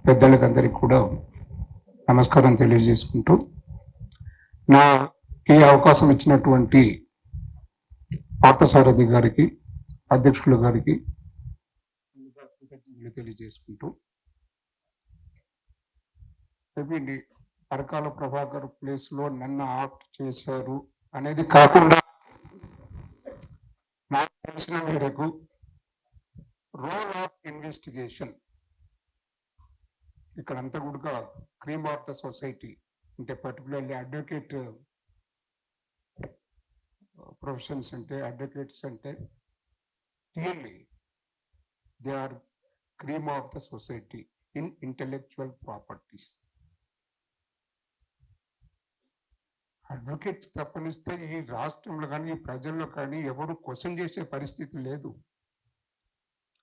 పెద్దలకందరికీ కూడా నమస్కారం తెలియజేసుకుంటూ ఈ అవకాశం ఇచ్చినటువంటి పార్థసారథి గారికి, అధ్యక్షులు గారికి కృతజ్ఞతలు తెలియజేసుకుంటూ అరకాల ప్రభాకర్ ప్లేస్ లో నన్ను ఆక్ట్ చేశారు అనేది కాకుండా నాకు తెలిసిన మేరకు రోల్ ఆఫ్ ఇన్వెస్టిగేషన్ ఇక్కడంతా కూడా క్రీమ్ ఆఫ్ ద సొసైటీ అంటే పర్టికులర్లీ అడ్వకేట్ ప్రొఫెషన్స్ అంటే అడ్వకేట్స్ అంటే clearly they are cream of the society in intellectual properties. Advocates తప్పనిస్తే ఈ రాష్ట్రంలో కానీ ఈ ప్రజల్లో కానీ ఎవరు క్వశ్చన్ చేసే పరిస్థితి లేదు.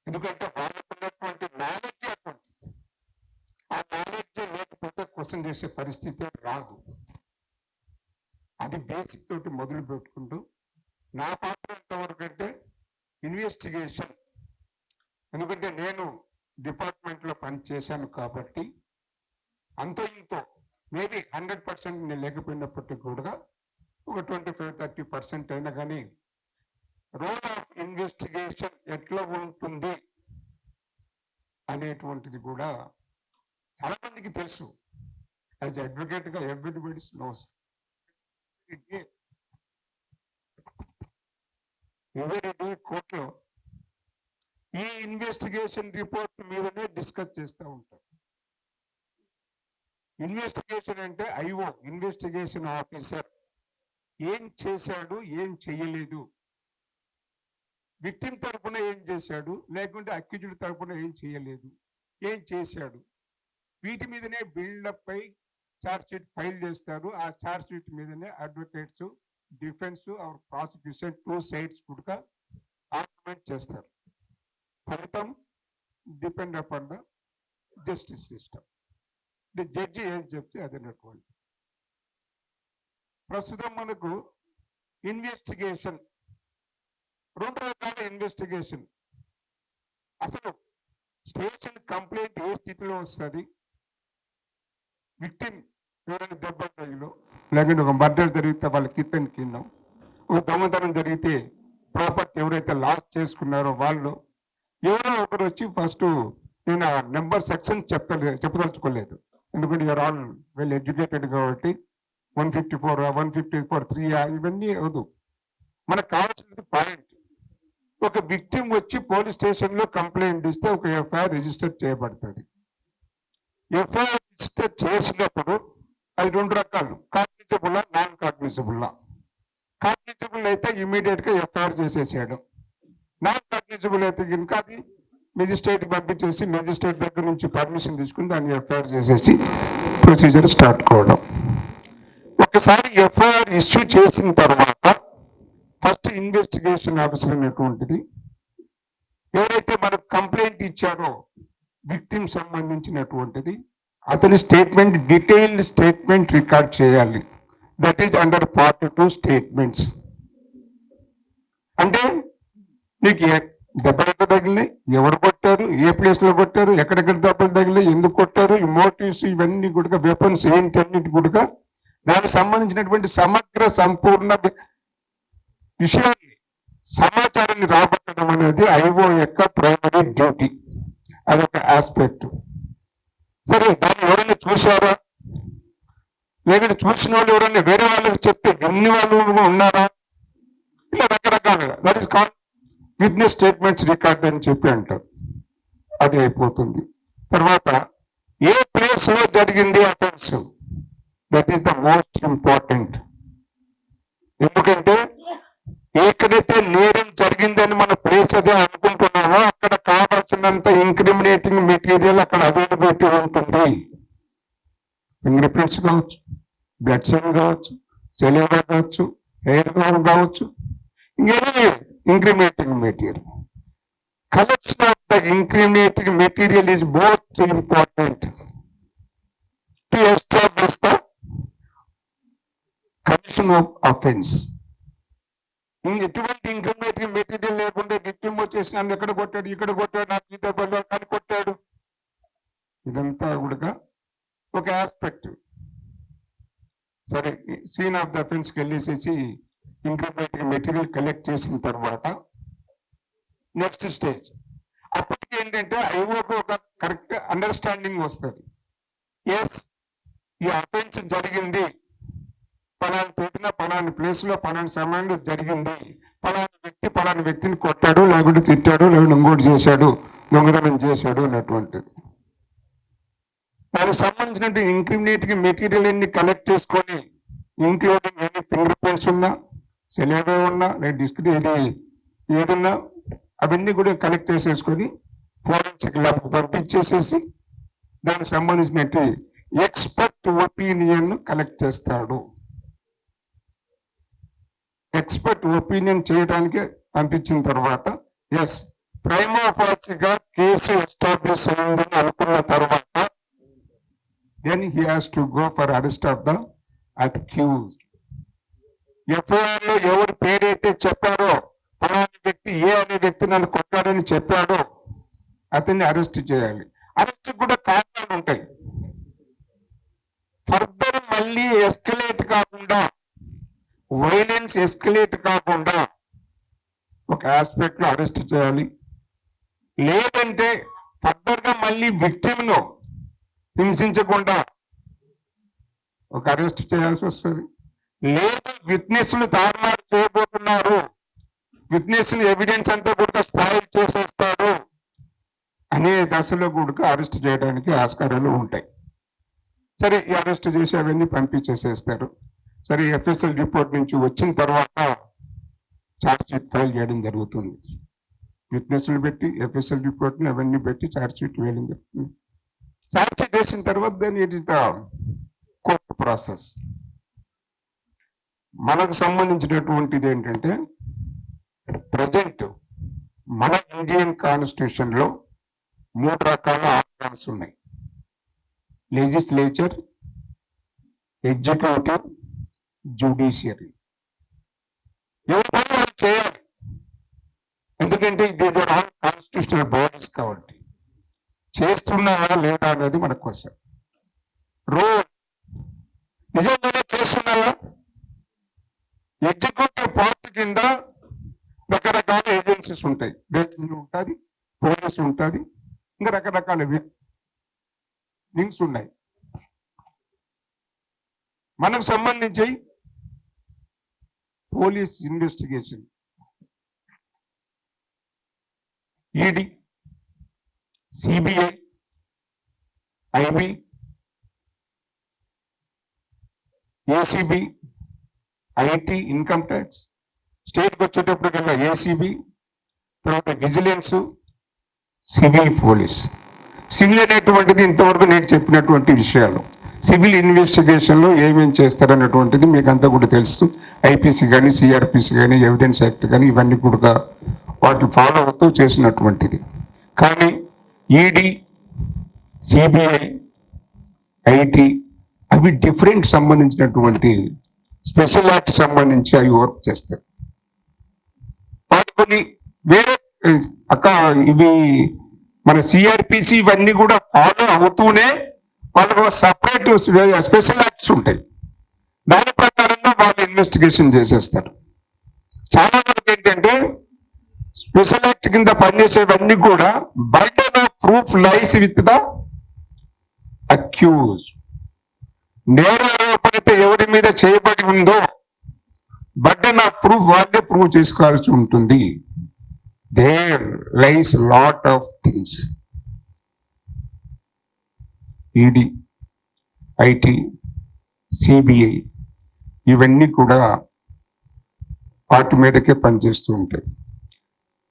ఎందుకంటే వాళ్ళకున్నటువంటి నాలెడ్జ్ అటువంటిది. ఆ నాలెడ్జ్ లేకపోతే క్వశ్చన్ చేసే పరిస్థితి రాదు. అది బేసిక్ తోటి మొదలు పెట్టుకుంటూ నా పాత్ర ఎంతవరకు అంటే ఇన్వెస్టిగేషన్. ఎందుకంటే నేను డిపార్ట్మెంట్లో పనిచేశాను కాబట్టి అంతో ఇంతో మేబీ 100% నేను లేకపోయినప్పటికీ కూడా ఒక 25-30% అయినా కానీ రోల్ ఆఫ్ ఇన్వెస్టిగేషన్ ఎట్లా ఉంటుంది అనేటువంటిది కూడా చాలా మందికి తెలుసు. యాజ్ అడ్వకేట్ గా ఎవ్రీబడి నోస్. ఎవరి కోర్టులో ఈ ఇన్వెస్టిగేషన్ రిపోర్ట్ మీదనే డిస్కస్ చేస్తూ ఉంటారు. ఇన్వెస్టిగేషన్ అంటే ఐఓ ఇన్వెస్టిగేషన్ ఆఫీసర్ ఏం చేశాడు, ఏం చేయలేదు, విక్టిమ్ తరఫున ఏం చేశాడు, లేకుంటే అక్యూజ్డ్ తరఫున ఏం చేయలేదు, ఏం చేశాడు, వీటి మీదనే బిల్డప్ పై ఛార్జ్ షీట్ ఫైల్ చేస్తారు. ఆ ఛార్జ్ షీట్ మీదనే advocates, defence or prosecution 2 sides కూడా ఆర్గ్యుమెంట్ చేస్తారు. ఫలితం depend upon the justice system. Judge ఏం చెప్తే అదన్నటువంటి. ప్రస్తుతం మనకు ఇన్వెస్టిగేషన్ 2 రకాల ఇన్వెస్టిగేషన్. అసలు స్టేషన్ కంప్లైంట్ ఏ స్థితిలో వస్తుంది, విక్టిమ్ ఎవరైనా దెబ్బలు తగిలో, లేకుంటే ఒక మర్డర్ జరిగితే వాళ్ళ కిట్టని కింద, ఒక దొంగతనం జరిగితే ప్రాపర్టీ ఎవరైతే లాస్ చేసుకున్నారో వాళ్ళు ఎవరో ఒకరు వచ్చి ఫస్ట్ నేను ఆ నెంబర్ సెక్షన్ చెప్పదలుచుకోలేదు. ఎందుకంటే యూఆర్ ఆల్ వెల్ ఎడ్యుకేటెడ్ కాబట్టి 154, 154, 3 ఇవన్నీ అవదు. మనకు కావాల్సినది పాయింట్. ఒక విక్టిమ్ వచ్చి పోలీస్ స్టేషన్ లో కంప్లైంట్ ఇస్తే ఒక ఎఫ్ఐఆర్ రిజిస్టర్ చేయబడుతుంది. ఎఫ్ఐఆర్ రిజిస్టర్ చేసినప్పుడు అది 2 రకాలు, కాగ్నిజబుల్, నాన్ కాగ్నిజబుల్. కాగ్నిజబుల్ అయితే ఇమీడియట్ గా ఎఫ్ఐఆర్ చేసేసాడు. నాన్ కాగ్నిజబుల్ అయితే కనుక అది మెజిస్ట్రేట్ పంపించేసి మెజిస్ట్రేట్ దగ్గర నుంచి పర్మిషన్ తీసుకుని దాన్ని ఎఫ్ఐఆర్ చేసేసి ప్రొసీజర్ స్టార్ట్ కావడం. ఒకసారి ఎఫ్ఐఆర్ ఇష్యూ చేసిన తర్వాత ఫస్ట్ ఇన్వెస్టిగేషన్ ఆఫీసర్ అనేటువంటిది ఎవరైతే మనకు కంప్లైంట్ ఇచ్చారో విక్టిమ్ సంబంధించినటువంటిది అతని స్టేట్మెంట్, డీటెయిల్డ్ స్టేట్మెంట్ రికార్డ్ చేయాలి. That is under part 2 statements. అంటే నీకు దెబ్బలు ఎక్కడ తగిలినాయి, ఎవరు కొట్టారు, ఏ ప్లేస్ లో కొట్టారు, ఎక్కడెక్కడ దెబ్బలు తగిలినాయి, ఎందుకు కొట్టారు, ఈ మోటివ్స్ ఇవన్నీ కూడా, వెపన్స్ ఏంటి అన్నిటి కూడా దానికి సంబంధించినటువంటి సమగ్ర సంపూర్ణ విషయాన్ని సమాచారాన్ని రాబట్టడం అనేది ఐఓ యొక్క ప్రైమరీ డ్యూటీ. అదొక ఆస్పెక్ట్. సరే, దాన్ని ఎవరైనా చూసారా, లేకపోతే చూసిన వాళ్ళు ఎవరైనా వేరే వాళ్ళకి చెప్తే ఎన్ని వాళ్ళు ఉన్నారా, ఇలా రకరకాలుగా that is called witness statements record అని చెప్పి అంటారు. అది అయిపోతుంది. తర్వాత ఏ ప్లేస్ లో జరిగింది offence, that is the most important. ఎందుకంటే ఎక్కడైతే నేరం జరిగిందని మన ప్లేస్ అదే అనుకుంటున్నామో అక్కడ కావాల్సినంత ఇంక్రిమినేటింగ్ మెటీరియల్ అక్కడ అవైలబిలిటీ ఉంటుంది. ఫింగర్ ప్రింట్స్ కావచ్చు, బ్లడ్ సెల్ కావచ్చు, సెలైవా కావచ్చు, హెయిర్ కావచ్చు, ఇంకేదో incriminating material. Collection of the incriminating material is most important to establish the commission of offence. ఎటువంటి ఇంక్రిమినేటింగ్ మెటీరియల్ లేకుండా విక్టిమ్ వచ్చేసి నన్ను ఎక్కడ కొట్టాడు, ఇక్కడ కొట్టాడు, నాకు ఈ దెబ్బలో కానీ కొట్టాడు, ఇదంతా కూడా ఒక ఆస్పెక్ట్. సరే, సీన్ ఆఫ్ ద అఫెన్స్కి వెళ్ళేసేసి ఇంక్రిమినేటింగ్ మెటీరియల్ కలెక్ట్ చేసిన తర్వాత నెక్స్ట్ స్టేజ్ అప్పటికి ఏంటంటే ఐఓకి ఒక కరెక్ట్ అండర్స్టాండింగ్ వస్తుంది. ఎస్, ఈ అఫెన్స్ జరిగింది, పలానా తేదీన పలానా ప్లేస్ లో పలానా సమయంలో జరిగింది, పలానా వ్యక్తిని కొట్టాడు, లేకుంటే తిట్టాడు, లేకుంటే ఇంకోటి చేశాడు, దొంగతనం చేశాడు అన్నటువంటిది. దానికి సంబంధించిన ఇంక్రిమినేటింగ్ మెటీరియల్ అన్ని కలెక్ట్ చేసుకొని, ఇంక్లూడింగ్ ఎన్ని ఫింగర్ ప్రింట్స్ ఉన్నా, సెలైవా ఉన్నా, లేదా డిస్క్ ఏదున్నా అవన్నీ కూడా కలెక్ట్ చేసేసుకొని ఫోరెన్సిక్ ల్యాబ్ పంపించేసేసి దానికి సంబంధించినట్టు ఎక్స్పర్ట్ ఒపీనియన్ కలెక్ట్ చేస్తాడు. ఎక్స్పర్ట్ ఒపీనియన్ చేయడానికి పంపించిన తర్వాత ఎస్, ప్రైమా ఫాసిగా కేసు ఎస్టాబ్లిష్ అయిందని అనుకున్న తర్వాత then he has to go for arrest of the accused. FIR లో ఎవరి పేరైతే చెప్పారో, పలానా వ్యక్తి ఏ అనే వ్యక్తి నన్ను కొట్టాడని చెప్పాడో అతన్ని అరెస్ట్ చేయాలి. అరెస్ట్ కూడా కారణాలు ఉంటాయి. ఫర్దర్ మళ్ళీ ఎస్కలేట్ కాకుండా, వైలెన్స్ ఎస్కలేట్ కాకుండా ఒక ఆస్పెక్ట్ లో అరెస్ట్ చేయాలి. లేదంటే ఫర్దర్ గా మళ్ళీ విక్టిమ్ ను హింసించకుండా ఒక అరెస్ట్ చేయాల్సి వస్తుంది. లేదా విట్నెస్లు తారుమారు చేయబోతున్నారు, విట్నెస్లు ఎవిడెన్స్ అంతా కూడా స్పాయిల్ చేసేస్తారు అనే దశలో కూడా అరెస్ట్ చేయడానికి ఆస్కారాలు ఉంటాయి. సరే, ఈ అరెస్ట్ చేసి అవన్నీ పంపించేసేస్తారు. సరే, ఎఫ్ఎస్ఎల్ రిపోర్ట్ నుంచి వచ్చిన తర్వాత ఛార్జ్ షీట్ ఫైల్ చేయడం జరుగుతుంది. విట్నెస్లు పెట్టి ఎఫ్ఎస్ఎల్ రిపోర్ట్ని అవన్నీ పెట్టి ఛార్జ్ షీట్ వేయడం జరుగుతుంది. ఛార్జ్ షీట్ వేసిన తర్వాత దాన్ని it is the court process. మనకు సంబంధించినటువంటిది ఏంటంటే, ప్రజెంట్ మన ఇండియన్ కాన్స్టిట్యూషన్ లో 3 రకాల ఆర్గన్స్ ఉన్నాయి: లెజిస్లేచర్, ఎగ్జిక్యూటివ్, జ్యుడిషియరీ. ఎవరి పని వాళ్ళు చేయాలి, ఎందుకంటే these are all constitutional bodies కాబట్టి. చేస్తున్నారా లేదా అనేది మన క్వశ్చన్. రోల్ నిజంగానే చేస్తున్నారా? ఎగ్జిక్యూటివ్ పార్ట్ కింద రకరకాల ఏజెన్సీస్ ఉంటాయి. రెవెన్యూ ఉంటుంది, పోలీసు ఉంటుంది, ఇంకా రకరకాల వింగ్స్ ఉన్నాయి. మనకు సంబంధించి police investigation, ED, CBI, IB, ACB, IT, income tax. స్టేట్కి వచ్చేటప్పటికల్లా ఏసీబీ, తర్వాత విజిలెన్స్, సివిల్ పోలీస్. సివిల్ అనేటువంటిది ఇంతవరకు నేను చెప్పినటువంటి విషయాలు. సివిల్ ఇన్వెస్టిగేషన్లో ఏమేమి చేస్తారన్నటువంటిది మీకు అంతా కూడా తెలుసు. ఐపీసీ కానీ, సిఆర్పిసి కానీ, ఎవిడెన్స్ యాక్ట్ కానీ ఇవన్నీ కూడా వాటిని ఫాలో అవుతూ చేసినటువంటిది. కానీ ఈడీ, సిబిఐ, ఐటీ అవి డిఫరెంట్ సంబంధించినటువంటి స్పెషల్ యాక్ట్ సంబంధించి అవి వర్క్ చేస్తారు. వాటి కొన్ని వేరే ఇవి మన సిఆర్పిసి ఇవన్నీ కూడా ఫాలో అవుతూనే వాళ్ళకు సపరేట్ స్పెషల్ యాక్ట్స్ ఉంటాయి. దాని ప్రకారంగా వాళ్ళు ఇన్వెస్టిగేషన్ చేసేస్తారు. చాలా వరకు ఏంటంటే స్పెషల్ యాక్ట్ కింద పనిచేసేవన్నీ కూడా burden of proof lies with the accused. నేరారోపణతో ఎవరి మీద చేయబడి ఉందో బర్డెన్ ఆఫ్ ప్రూఫ్ వాళ్ళే ప్రూవ్ చేసుకోవాల్సి ఉంటుంది. There lies lot of things. ED, IT, CBI ఇవన్నీ కూడా వాటి మీదకే పనిచేస్తూ ఉంటాయి.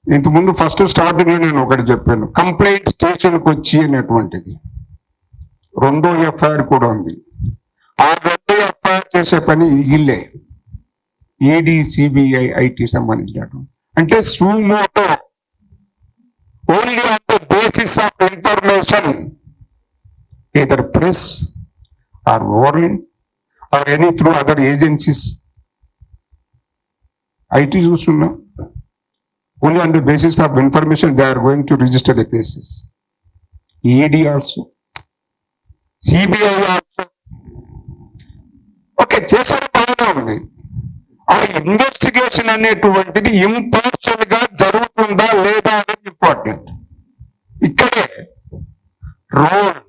ఇంతకుముందు ఫస్ట్ స్టార్టింగ్ లో నేను ఒకటి చెప్పాను, కంప్లైంట్ స్టేషన్కి వచ్చి అనేటువంటిది. 2వ ఎఫ్ఐఆర్ కూడా ఉంది. ఆ 2వ ఎఫ్ఐఆర్ చేసే పని ఇల్లే ఈడీ, సిబిఐ, ఐటీ సంబంధించినటువంటి. అంటే suo motu only on the basis of information, either press or warning or any through other agencies. IT చూస్తున్నా only on the basis of information they are going to register the cases. ED also CBI also okay చేశారు, బాగానే ఉంది. ఆ investigation అనేటువంటిది impartial గా జరుగుతుందా లేదా అనేది ఇంపార్టెంట్. ఇక్కడే రోల్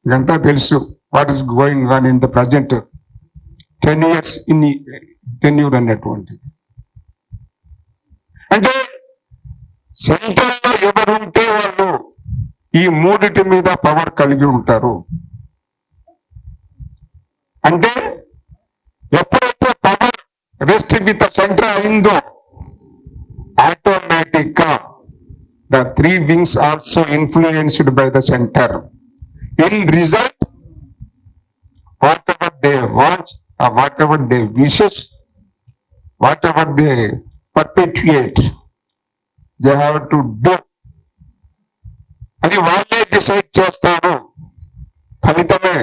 ఇదంతా తెలుసు, what is going on in the present 10 years in tenure అనేటువంటిది. అంటే సెంట్రల్లో ఎవరుంటే వాళ్ళు ఈ మూడిటి మీద పవర్ కలిగి ఉంటారు. అంటే ఎప్పుడైతే పవర్ రెస్ట్ విత్ సెంటర్ అయిందో ఆటోమేటిక్ గా the 3 wings also influenced by the centre. In result whatever they want or whatever they wishes, whatever they perpetuate, they have to do. అది వాళ్ళే డిసైడ్ చేస్తారు. ఫలితమే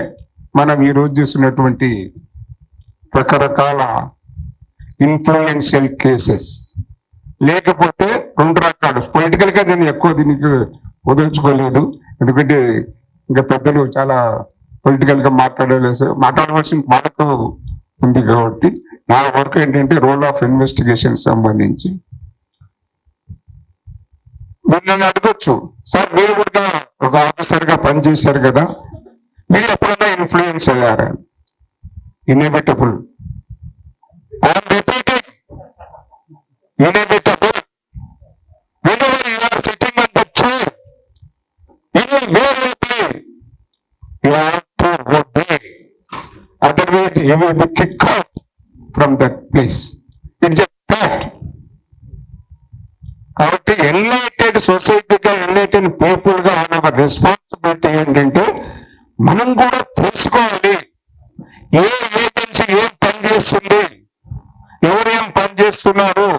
మనం ఈరోజు చూసినటువంటి రకరకాల ఇన్ఫ్లుయెన్షియల్ కేసెస్. లేకపోతే 2 రకాలు. పొలిటికల్ గా నేను ఎక్కువ దీనికి వదిలించుకోలేదు, ఎందుకంటే ఇంకా పెద్దలు చాలా పొలిటికల్ గా మాట్లాడవలసిన మనకు ఉంది కాబట్టి నా వర్క్ ఏంటంటే రోల్ ఆఫ్ ఇన్వెస్టిగేషన్ సంబంధించి. మీరు నన్ను అడగొచ్చు, సార్ మీరు కూడా ఒక ఆఫీసర్ గా పనిచేశారు కదా, మీరు ఎప్పుడైనా ఇన్ఫ్లుయెన్స్ అయ్యారా? Inevitable, inevitable. whenever you are sitting on the chair, invariably you have to obey, otherwise you will be kicked off from that place. It's a fact. కాబట్టి ఎన్లైటెడ్ సొసైటీగా, ఎన్లైటెడ్ పీపుల్ గా మన responsibility ఏంటంటే మనం కూడా తెలుసుకోవాలి ఏ agency ఏం పని చేస్తుంది, ఎవరేం పని చేస్తున్నారు,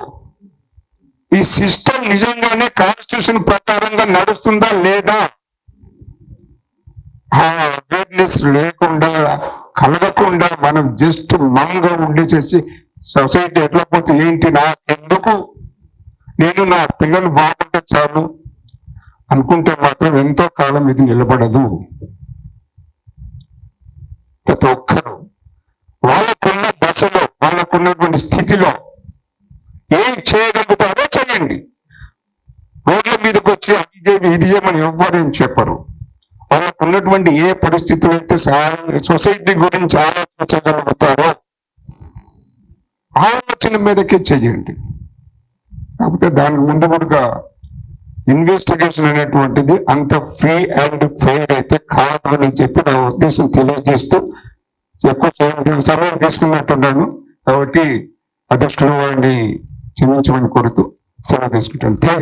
ఈ సిస్టమ్ నిజంగానే కాన్స్టిట్యూషన్ ప్రకారంగా నడుస్తుందా లేదా. అవేర్నెస్ లేకుండా, కలగకుండా మనం జస్ట్ మమ్గా ఉండేసేసి సొసైటీ ఎట్లా పోతే ఏంటి, నాకెందుకు, నేను నా పిల్లలు బాగుంటే చాలు అనుకుంటే మాత్రం ఎంతో కాలం ఇది నిలబడదు. ప్రతి ఒక్కరు వాళ్ళకున్న దశలో, వాళ్ళకున్నటువంటి స్థితిలో ఏం చేయగలుగుతారో చేయండి. రోడ్ల మీదకి వచ్చి ఇది చేయమని ఎవ్వరేం చెప్పరు. వాళ్ళకు ఉన్నటువంటి ఏ పరిస్థితులు అయితే సొసైటీ గురించి ఆలోచించగలుగుతారో ఆలోచన మీదకే చెయ్యండి. కాకపోతే దానికి ముందుగా ఇన్వెస్టిగేషన్ అనేటువంటిది అంత ఫ్రీ అండ్ ఫెయిర్ అయితే కాదు అని చెప్పి నా ఉద్దేశం తెలియజేస్తూ ఎక్కువ సమయం తీసుకున్నట్టున్నాను. కాబట్టి అధ్యక్షుడు వారిని క్షమించమని కోరుతూ సెలవు తీసుకుంటాను. Thank you.